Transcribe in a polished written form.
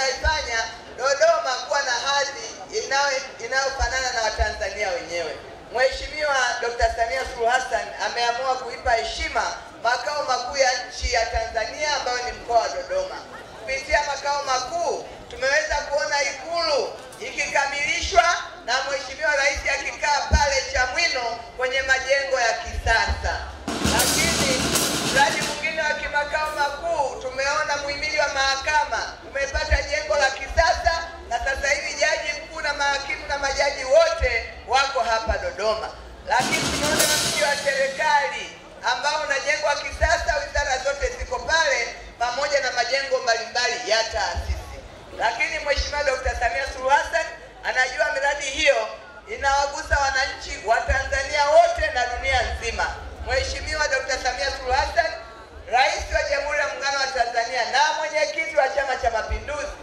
anaifanya Dodoma kuwa na hadhi inayofanana na Watanzania wenyewe. Mheshimiwa Dr. Samia Suluhu Hassan ameamua kuipa heshima makao makuu ya nchi ya Tanzania ambayo ni mkoa wa Dodoma. Kupitia makao makuu tumeweza kuona Ikulu ikikamilishwa na Mheshimiwa Rais akikaa pale Chamwino kwenye majengo ya kisasa. Lakini mradi mwingine wa kimakao makuu tumeona muhimili wa mahakama umepata jengo la kisasa, na sasa hivi jaji mkuu na mahakimu na majaji wote wako hapa Dodoma. Lakini tumeona mji wa serikali ambao unajengwa kisasa, wizara zote ziko pale pamoja na majengo mbalimbali ya taasisi. Lakini Mheshimiwa Dr. Samia Suluhu Hassan anajua miradi hiyo inawagusa wananchi wa Tanzania wote na dunia nzima. Mheshimiwa Dr. Samia Suluhu Hassan, Rais wa Jamhuri ya Muungano wa Tanzania na mwenyekiti wa Chama cha Mapinduzi,